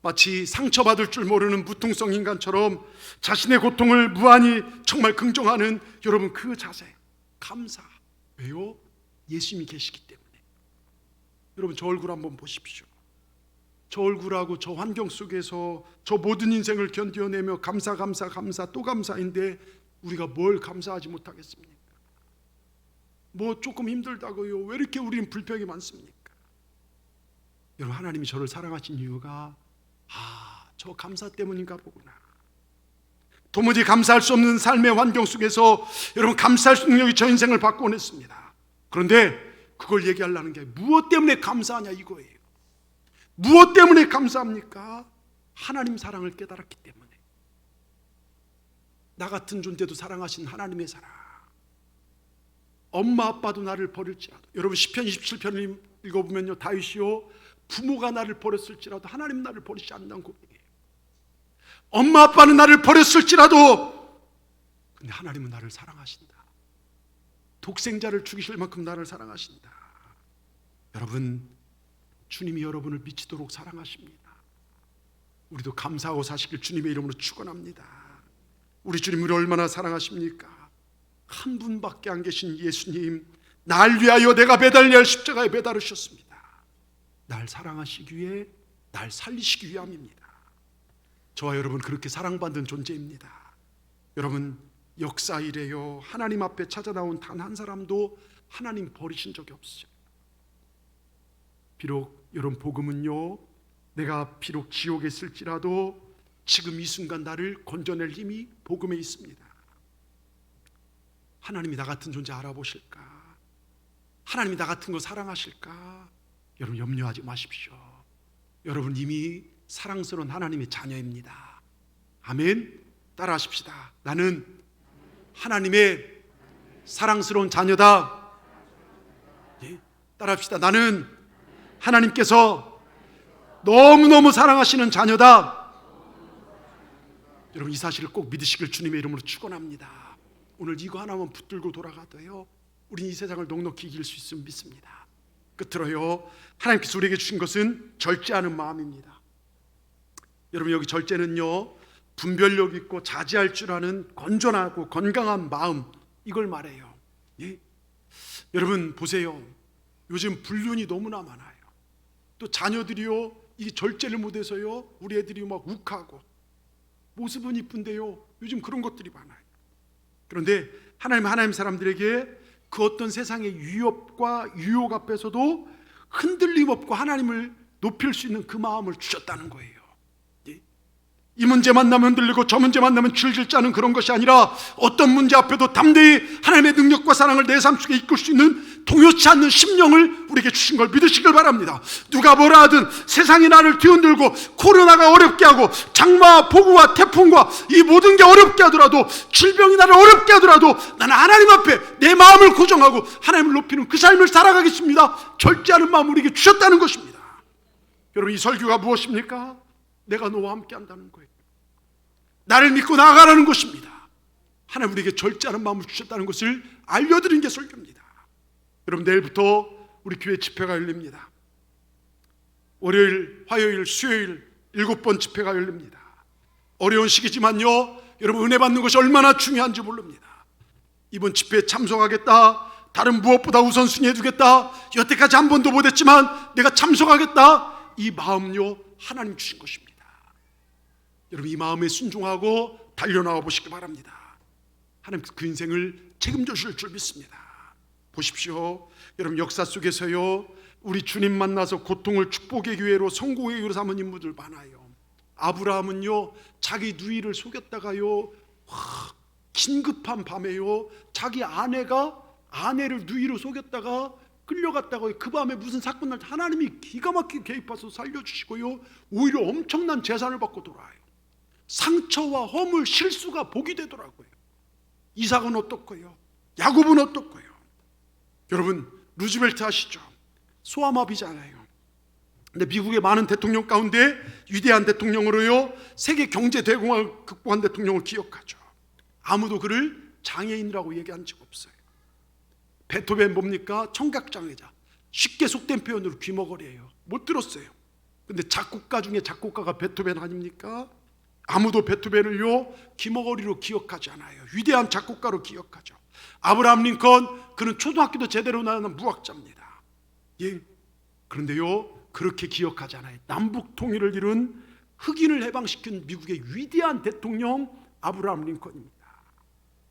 마치 상처받을 줄 모르는 무통성 인간처럼 자신의 고통을 무한히 정말 긍정하는 여러분 그 자세, 감사. 왜요? 예수님이 계시기 때문에. 여러분 저 얼굴 한번 보십시오. 저 얼굴하고 저 환경 속에서 저 모든 인생을 견뎌내며 감사 또 감사인데 우리가 뭘 감사하지 못하겠습니까? 뭐 조금 힘들다고요? 왜 이렇게 우리는 불평이 많습니까? 여러분 하나님이 저를 사랑하신 이유가 저 감사 때문인가 보구나. 도무지 감사할 수 없는 삶의 환경 속에서 여러분 감사할 수 있는 능력이 저 인생을 바꿔냈습니다. 그런데 그걸 얘기하려는 게 무엇 때문에 감사하냐 이거예요. 무엇 때문에 감사합니까? 하나님 사랑을 깨달았기 때문에. 나 같은 존재도 사랑하신 하나님의 사랑. 엄마 아빠도 나를 버릴지라도, 여러분 시편 27편을 읽어보면요, 다윗이요 부모가 나를 버렸을지라도 하나님 나를 버리지 않는다는 고백이에요. 엄마 아빠는 나를 버렸을지라도 근데 하나님은 나를 사랑하신다. 독생자를 죽이실 만큼 나를 사랑하신다. 여러분 주님이 여러분을 미치도록 사랑하십니다. 우리도 감사하고 사시길 주님의 이름으로 축원합니다. 우리 주님 우리 얼마나 사랑하십니까? 한 분밖에 안 계신 예수님, 날 위하여 내가 매달려야 할 십자가에 매달으셨습니다. 날 사랑하시기 위해, 날 살리시기 위함입니다. 저와 여러분 그렇게 사랑받는 존재입니다. 여러분 역사 이래요, 하나님 앞에 찾아 나온 단 한 사람도 하나님 버리신 적이 없어요. 비록 여러분 복음은요, 내가 비록 지옥에 있을지라도 지금 이 순간 나를 건져낼 힘이 복음에 있습니다. 하나님이 나 같은 존재 알아보실까? 하나님이 나 같은 거 사랑하실까? 여러분 염려하지 마십시오. 여러분 이미 사랑스러운 하나님의 자녀입니다. 아멘. 따라하십시다. 나는 하나님의 사랑스러운 자녀다. 예? 따라합시다. 나는 하나님께서 너무너무 사랑하시는 자녀다. 여러분 이 사실을 꼭 믿으시길 주님의 이름으로 축원합니다. 오늘 이거 하나만 붙들고 돌아가도요 우린 이 세상을 넉넉히 이길 수 있음을 믿습니다. 끝으로요 하나님께서 우리에게 주신 것은 절제하는 마음입니다. 여러분 여기 절제는요 분별력 있고 자제할 줄 아는 건전하고 건강한 마음, 이걸 말해요. 예? 여러분 보세요. 요즘 불륜이 너무나 많아요. 또 자녀들이요 이 절제를 못해서요 우리 애들이 막 욱하고 모습은 이쁜데요 요즘 그런 것들이 많아요. 그런데 하나님 사람들에게 그 어떤 세상의 위협과 유혹 앞에서도 흔들림 없고 하나님을 높일 수 있는 그 마음을 주셨다는 거예요. 이 문제 만나면 흔들리고 저 문제 만나면 줄질 짜는 그런 것이 아니라 어떤 문제 앞에도 담대히 하나님의 능력과 사랑을 내 삶 속에 이끌 수 있는 동요치 않는 심령을 우리에게 주신 걸 믿으시길 바랍니다. 누가 뭐라 하든 세상이 나를 뒤흔들고 코로나가 어렵게 하고 장마, 폭우와 태풍과 이 모든 게 어렵게 하더라도 질병이 나를 어렵게 하더라도 나는 하나님 앞에 내 마음을 고정하고 하나님을 높이는 그 삶을 살아가겠습니다. 절제하는 마음을 우리에게 주셨다는 것입니다. 여러분 이 설교가 무엇입니까? 내가 너와 함께 한다는 거예요. 나를 믿고 나아가라는 것입니다. 하나님 우리에게 절제하는 마음을 주셨다는 것을 알려드린 게 설교입니다. 여러분 내일부터 우리 교회 집회가 열립니다. 월요일, 화요일, 수요일 7번 집회가 열립니다. 어려운 시기지만요 여러분 은혜 받는 것이 얼마나 중요한지 모릅니다. 이번 집회에 참석하겠다, 다른 무엇보다 우선순위에 두겠다, 여태까지 한 번도 못했지만 내가 참석하겠다, 이 마음요 하나님 주신 것입니다. 여러분 이 마음에 순종하고 달려나와 보시기 바랍니다. 하나님 그 인생을 책임져 주실 줄 믿습니다. 보십시오. 여러분 역사 속에서요 우리 주님 만나서 고통을 축복의 기회로 성공의 기회로 삼은 인물들 많아요. 아브라함은요 자기 누이를 속였다가요 긴급한 밤에요 자기 아내를 누이로 속였다가 끌려갔다가 그 밤에 무슨 사건 날 때 하나님이 기가 막히게 개입해서 살려주시고요 오히려 엄청난 재산을 받고 돌아와요. 상처와 허물, 실수가 복이 되더라고요. 이삭은 어떻고요? 야곱은 어떻고요? 여러분 루즈벨트 아시죠? 소아마비잖아요. 근데 미국의 많은 대통령 가운데 위대한 대통령으로요 세계 경제 대공황을 극복한 대통령을 기억하죠. 아무도 그를 장애인이라고 얘기한 적 없어요. 베토벤 뭡니까? 청각장애자. 쉽게 속된 표현으로 귀머거리예요. 못 들었어요. 근데 작곡가 중에 작곡가가 베토벤 아닙니까? 아무도 베토벤을요 귀머거리로 기억하지 않아요. 위대한 작곡가로 기억하죠. 아브라함 링컨, 그는 초등학교도 제대로 나오는 무학자입니다. 예. 그런데요 그렇게 기억하지 않아요. 남북 통일을 이룬 흑인을 해방시킨 미국의 위대한 대통령 아브라함 링컨입니다.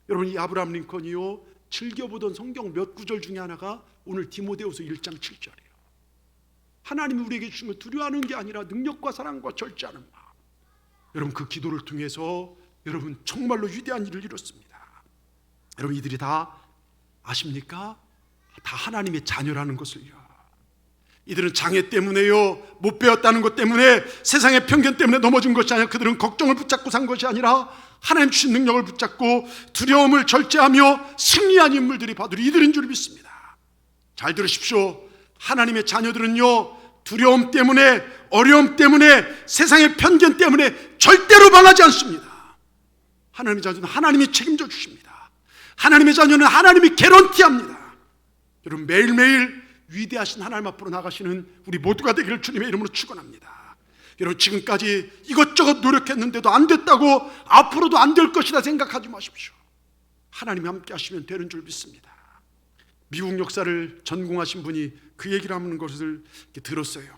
여러분 이 아브라함 링컨이요 즐겨보던 성경 몇 구절 중에 하나가 오늘 디모데후서 1장 7절이에요. 하나님이 우리에게 주신 걸 두려워하는 게 아니라 능력과 사랑과 절제하는 마음. 여러분 그 기도를 통해서 여러분 정말로 위대한 일을 이뤘습니다. 여러분 이들이 다 아십니까? 다 하나님의 자녀라는 것을요. 이들은 장애 때문에요 못 배웠다는 것 때문에 세상의 편견 때문에 넘어진 것이 아니라 그들은 걱정을 붙잡고 산 것이 아니라 하나님 주신 능력을 붙잡고 두려움을 절제하며 승리한 인물들이 바로 이들인 줄 믿습니다. 잘 들으십시오. 하나님의 자녀들은요 두려움 때문에 어려움 때문에 세상의 편견 때문에 절대로 망하지 않습니다. 하나님의 자녀는 하나님이 책임져 주십니다. 하나님의 자녀는 하나님이 개런티합니다. 여러분 매일매일 위대하신 하나님 앞으로 나가시는 우리 모두가 되기를 주님의 이름으로 축원합니다. 여러분 지금까지 이것저것 노력했는데도 안 됐다고 앞으로도 안 될 것이다 생각하지 마십시오. 하나님이 함께 하시면 되는 줄 믿습니다. 미국 역사를 전공하신 분이 그 얘기를 하는 것을 들었어요.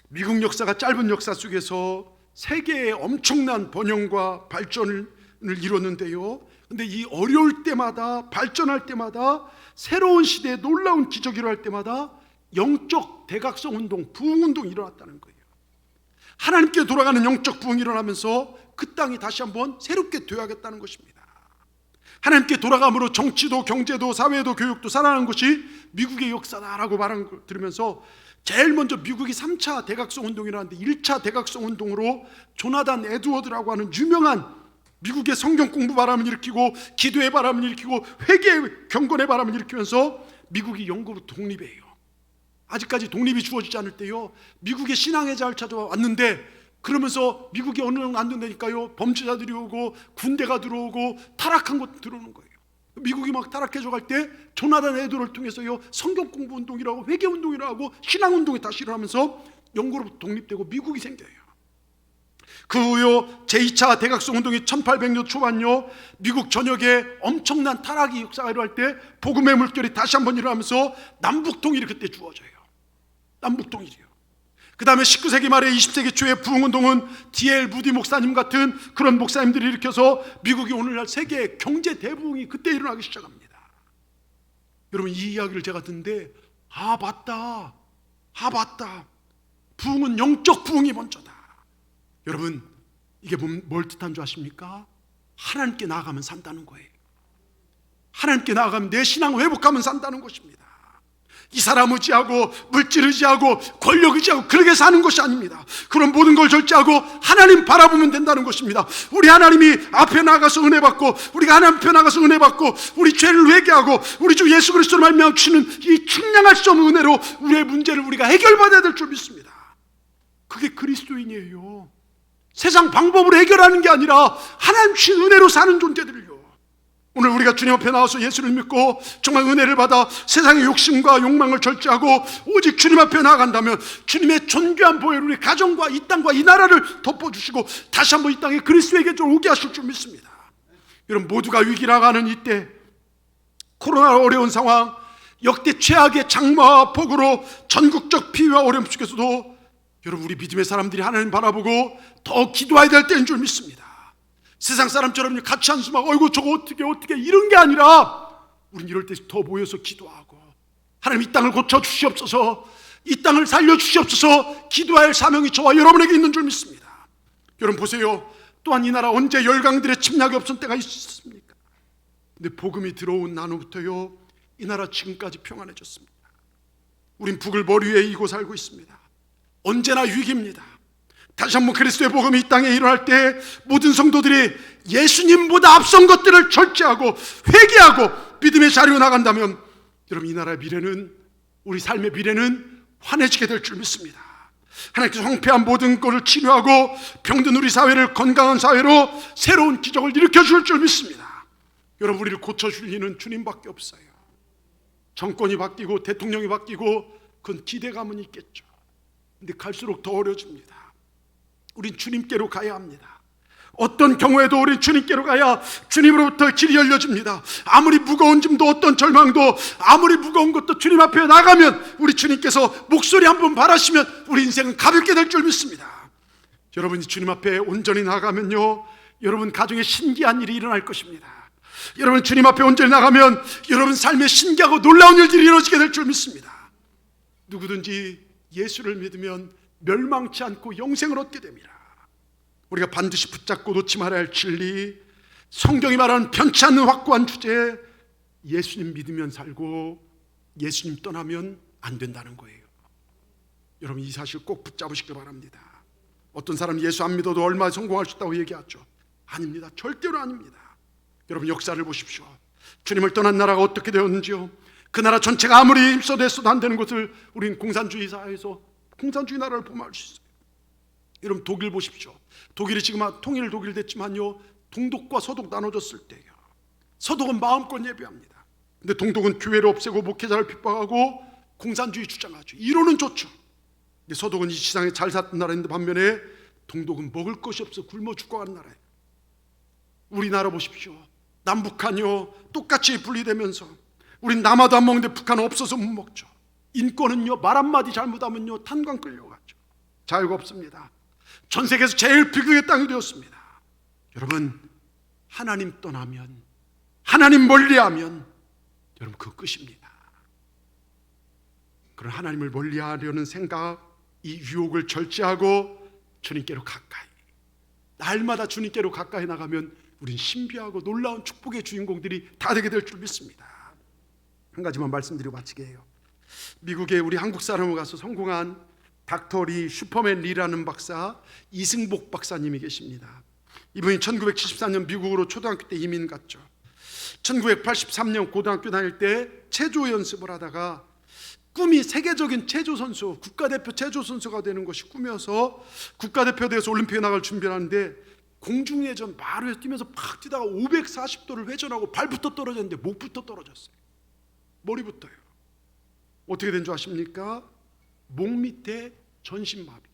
미국 역사가 짧은 역사 속에서 세계의 엄청난 번영과 발전을 이뤘는데요. 근데 이 어려울 때마다 발전할 때마다 새로운 시대에 놀라운 기적이 일어날 때마다 영적 대각성 운동, 부흥 운동이 일어났다는 거예요. 하나님께 돌아가는 영적 부흥이 일어나면서 그 땅이 다시 한번 새롭게 되어야겠다는 것입니다. 하나님께 돌아감으로 정치도 경제도 사회도 교육도 살아나는 것이 미국의 역사다라고 말한 걸 들으면서 제일 먼저 미국이 3차 대각성 운동이라는데 1차 대각성 운동으로 조나단 에드워드라고 하는 유명한 미국의 성경 공부 바람을 일으키고 기도의 바람을 일으키고 회개의 경건의 바람을 일으키면서 미국이 영국으로 독립해요. 아직까지 독립이 주어지지 않을 때요, 미국의 신앙의 자를 찾아왔는데, 그러면서 미국이 어느 정도 안 된다니까요, 범죄자들이 오고 군대가 들어오고 타락한 곳 들어오는 거예요. 미국이 막 타락해져 갈 때 조나단 에드워드를 통해서요, 성경 공부 운동이라고 회개 운동이라고 신앙 운동이 다시 일어나면서 영국으로부터 독립되고 미국이 생겨요. 그 후요 제2차 대각성 운동이 1800년 초반요, 미국 전역에 엄청난 타락이 역사가 일어날 때 복음의 물결이 다시 한번 일어나면서 남북통일이 그때 주어져요. 남북통일이요. 그 다음에 19세기 말에 20세기 초에 부흥운동은 D.L. 무디 목사님 같은 그런 목사님들이 일으켜서 미국이 오늘날 세계 경제 대부흥이 그때 일어나기 시작합니다. 여러분, 이 이야기를 제가 듣는데 맞다, 부흥은 영적 부흥이 먼저다. 여러분, 이게 뭘 뜻한 줄 아십니까? 하나님께 나아가면 산다는 거예요. 하나님께 나아가면 내 신앙을 회복하면 산다는 것입니다. 이 사람 의지하고 물질 의지하고 권력 의지하고 그렇게 사는 것이 아닙니다. 그런 모든 걸 절제하고 하나님 바라보면 된다는 것입니다. 우리 하나님이 앞에 나가서 은혜 받고, 우리가 하나님 앞에 나가서 은혜 받고, 우리 죄를 회개하고 우리 주 예수 그리스도로 말미암아 주시는 이 충량할 수 없는 은혜로 우리의 문제를 우리가 해결받아야 될 줄 믿습니다. 그게 그리스도인이에요. 세상 방법으로 해결하는 게 아니라 하나님 주신 은혜로 사는 존재들이요. 오늘 우리가 주님 앞에 나와서 예수를 믿고 정말 은혜를 받아 세상의 욕심과 욕망을 절제하고 오직 주님 앞에 나아간다면 주님의 존귀한 보혈을 우리 가정과 이 땅과 이 나라를 덮어주시고 다시 한번 이 땅에 그리스도의 계절을 오게 하실 줄 믿습니다. 여러분, 모두가 위기라가는 이때, 코로나 어려운 상황, 역대 최악의 장마와 폭우로 전국적 피해와 어려움 속에서도 여러분, 우리 믿음의 사람들이 하나님 바라보고 더 기도해야 될 때인 줄 믿습니다. 세상 사람처럼 같이 한숨하고 어이구 저거 어떻게 이런 게 아니라 우린 이럴 때 더 모여서 기도하고, 하나님 이 땅을 고쳐 주시옵소서, 이 땅을 살려 주시옵소서 기도할 사명이 저와 여러분에게 있는 줄 믿습니다. 여러분 보세요. 또한 이 나라 언제 열강들의 침략이 없었던 때가 있었습니까? 근데 복음이 들어온 나누부터요 이 나라 지금까지 평안해졌습니다. 우린 북을 머리 위에 이고 살고 있습니다. 언제나 위기입니다. 다시 한번 그리스도의 복음이 이 땅에 일어날 때 모든 성도들이 예수님보다 앞선 것들을 절제하고 회개하고 믿음의 자리로 나간다면 여러분, 이 나라의 미래는, 우리 삶의 미래는 환해지게 될 줄 믿습니다. 하나님께서 황폐한 모든 것을 치료하고 병든 우리 사회를 건강한 사회로 새로운 기적을 일으켜줄 줄 믿습니다. 여러분, 우리를 고쳐줄 이는 주님밖에 없어요. 정권이 바뀌고 대통령이 바뀌고 그건 기대감은 있겠죠. 근데 갈수록 더 어려집니다. 우린 주님께로 가야 합니다. 어떤 경우에도 우린 주님께로 가야 주님으로부터 길이 열려집니다. 아무리 무거운 짐도 어떤 절망도 아무리 무거운 것도 주님 앞에 나가면 우리 주님께서 목소리 한번 바라시면 우리 인생은 가볍게 될 줄 믿습니다. 여러분이 주님 앞에 온전히 나가면요 여러분 가정에 신기한 일이 일어날 것입니다. 여러분 주님 앞에 온전히 나가면 여러분 삶에 신기하고 놀라운 일들이 이루어지게 될 줄 믿습니다. 누구든지 예수를 믿으면 멸망치 않고 영생을 얻게 됩니다. 우리가 반드시 붙잡고 놓지 말아야 할 진리, 성경이 말하는 변치 않는 확고한 주제, 예수님 믿으면 살고 예수님 떠나면 안 된다는 거예요. 여러분, 이 사실 꼭 붙잡으시길 바랍니다. 어떤 사람 예수 안 믿어도 얼마나 성공할 수 있다고 얘기하죠. 아닙니다. 절대로 아닙니다. 여러분, 역사를 보십시오. 주님을 떠난 나라가 어떻게 되었는지요. 그 나라 전체가 아무리 힘써도 애써도 안 되는 것을 우린 공산주의 사회에서 공산주의 나라를 보면 알 수 있어요. 여러분, 독일 보십시오. 독일이 지금 통일 됐지만요 동독과 서독 나눠졌을 때요 서독은 마음껏 예배합니다. 근데 동독은 교회를 없애고 목회자를 핍박하고 공산주의 주장하죠. 이론은 좋죠. 근데 서독은 이 세상에 잘 살던 나라인데 반면에 동독은 먹을 것이 없어 굶어 죽어가는 나라예요. 우리나라 보십시오. 남북한요 똑같이 분리되면서 우린 남아도 안 먹는데 북한은 없어서 못 먹죠. 인권은요 말 한마디 잘못하면요 탄광 끌려가죠. 자유가 없습니다. 전 세계에서 제일 비극의 땅이 되었습니다. 여러분, 하나님 떠나면, 하나님 멀리하면 여러분 그 끝입니다. 그런 하나님을 멀리하려는 생각, 이 유혹을 절제하고 주님께로 가까이, 날마다 주님께로 가까이 나가면 우린 신비하고 놀라운 축복의 주인공들이 다 되게 될 줄 믿습니다. 한 가지만 말씀드리고 마치게 해요. 미국에 우리 한국 사람으로 가서 성공한 닥터 리, 슈퍼맨 리라는 박사, 이승복 박사님이 계십니다. 이분이 1974년 미국으로 초등학교 때 이민 갔죠. 1983년 고등학교 다닐 때 체조 연습을 하다가 꿈이 세계적인 체조 선수, 국가대표 체조 선수가 되는 것이 꿈이어서 국가대표 돼서 올림픽에 나갈 준비를 하는데 공중회전 마루에서 뛰면서 팍 뛰다가 540도를 회전하고 발부터 떨어졌는데 목부터 떨어졌어요. 머리부터요. 어떻게 된 줄 아십니까? 목 밑에 전신마비.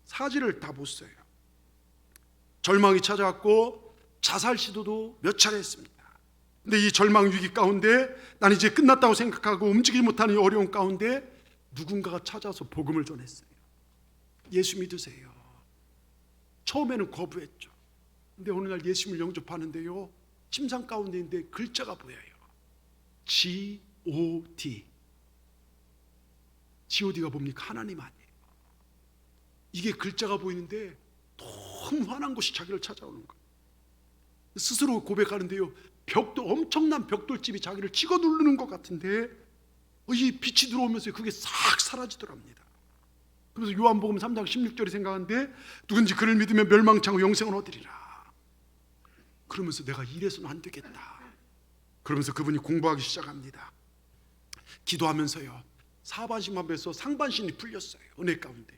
사지를 다 못 써요. 절망이 찾아왔고 자살 시도도 몇 차례 했습니다. 근데 이 절망 위기 가운데 난 이제 끝났다고 생각하고 움직이지 못하는 이 어려운 가운데 누군가가 찾아서 복음을 전했어요. 예수 믿으세요. 처음에는 거부했죠. 근데 어느 날 예수님을 영접하는데요, 침상 가운데 있는데 글자가 보여요. G.O.D. G.O.D가 뭡니까? 하나님 아니에요. 이게 글자가 보이는데 너무 화난 것이 자기를 찾아오는 거예요. 스스로 고백하는데요, 벽돌, 엄청난 벽돌집이 자기를 찍어 누르는 것 같은데 이 빛이 들어오면서 그게 싹 사라지더랍니다. 그래서 요한복음 3장 16절이 생각하는데 누군지 그를 믿으면 멸망치 않고 영생을 얻으리라. 그러면서 내가 이래서는 안 되겠다. 그러면서 그분이 공부하기 시작합니다. 기도하면서요, 사반신만 배서 상반신이 풀렸어요. 은혜 가운데.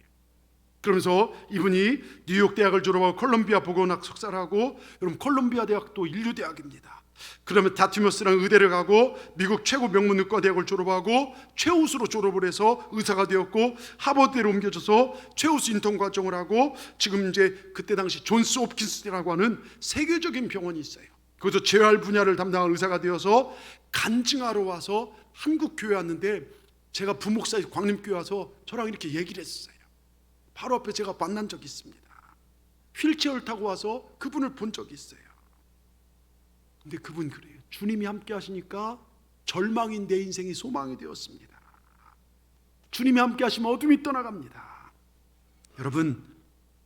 그러면서 이분이 뉴욕 대학을 졸업하고 콜롬비아 보건학 석사를 하고, 여러분 콜롬비아 대학도 인류대학입니다. 그러면 다티머스랑 의대를 가고 미국 최고 명문 의과대학을 졸업하고 최우수로 졸업을 해서 의사가 되었고 하버드대로 옮겨져서 최우수 인턴 과정을 하고 지금 이제 그때 당시 존스 홉킨스라고 하는 세계적인 병원이 있어요. 거기서 재활 분야를 담당한 의사가 되어서 간증하러 와서 한국 교회 왔는데 제가 부목사의 광림교회 와서 저랑 이렇게 얘기를 했어요. 바로 앞에 제가 만난 적이 있습니다. 휠체어를 타고 와서 그분을 본 적이 있어요. 근데 그분 그래요. 주님이 함께 하시니까 절망인 내 인생이 소망이 되었습니다. 주님이 함께 하시면 어둠이 떠나갑니다. 여러분,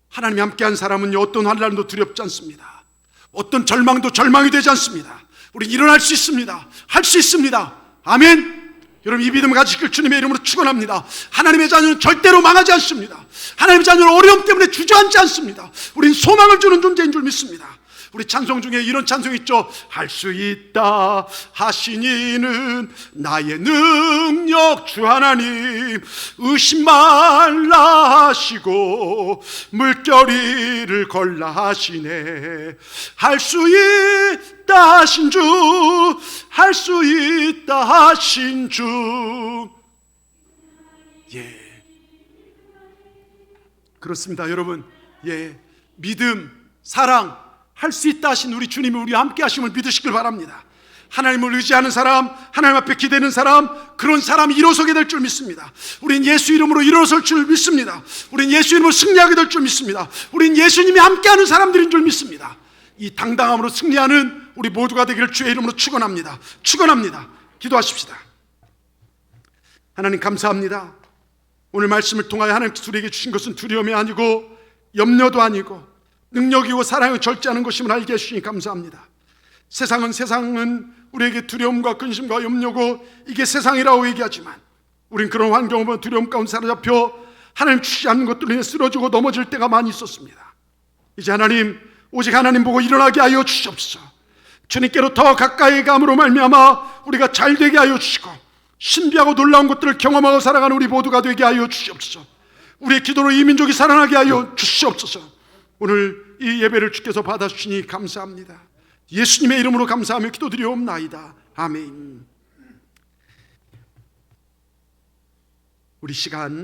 하나님이 함께한 사람은 어떤 환난도 두렵지 않습니다. 어떤 절망도 절망이 되지 않습니다. 우리 일어날 수 있습니다. 할 수 있습니다. 아멘. 여러분, 이 믿음을 가지실 주님의 이름으로 축원합니다. 하나님의 자녀는 절대로 망하지 않습니다. 하나님의 자녀는 어려움 때문에 주저앉지 않습니다. 우린 소망을 주는 존재인 줄 믿습니다. 우리 찬송 중에 이런 찬송 있죠. 할 수 있다 하시니는 나의 능력 주 하나님, 의심 말라 하시고 물결이를 걸라 하시네. 할 수 있다 하신 주, 할 수 있다 하신 주. 예, 그렇습니다 여러분. 예, 믿음, 사랑, 할 수 있다 하신 우리 주님이 우리와 함께 하심을 믿으시길 바랍니다. 하나님을 의지하는 사람, 하나님 앞에 기대는 사람, 그런 사람이 일어서게 될 줄 믿습니다. 우린 예수 이름으로 일어설 줄 믿습니다. 우린 예수 이름으로 승리하게 될 줄 믿습니다. 우린 예수님이 함께하는 사람들인 줄 믿습니다. 이 당당함으로 승리하는 우리 모두가 되기를 주의 이름으로 축원합니다. 축원합니다. 기도하십시다. 하나님 감사합니다. 오늘 말씀을 통하여 하나님께서 우리에게 주신 것은 두려움이 아니고 염려도 아니고 능력이고 사랑을 절제하는 것임을 알게 해주시니 감사합니다. 세상은 우리에게 두려움과 근심과 염려고 이게 세상이라고 얘기하지만 우린 그런 환경을 보면 두려움 가운데 사로잡혀 하나님 주시지 않는 것들로 인해 쓰러지고 넘어질 때가 많이 있었습니다. 이제 하나님, 오직 하나님 보고 일어나게 하여 주시옵소서. 주님께로 더 가까이 감으로 말미암아 우리가 잘 되게 하여 주시고 신비하고 놀라운 것들을 경험하고 살아가는 우리 모두가 되게 하여 주시옵소서. 우리의 기도로 이 민족이 살아나게 하여 주시옵소서. 오늘 이 예배를 주께서 받아주시니 감사합니다. 예수님의 이름으로 감사하며 기도드리옵나이다. 아멘. 우리 시간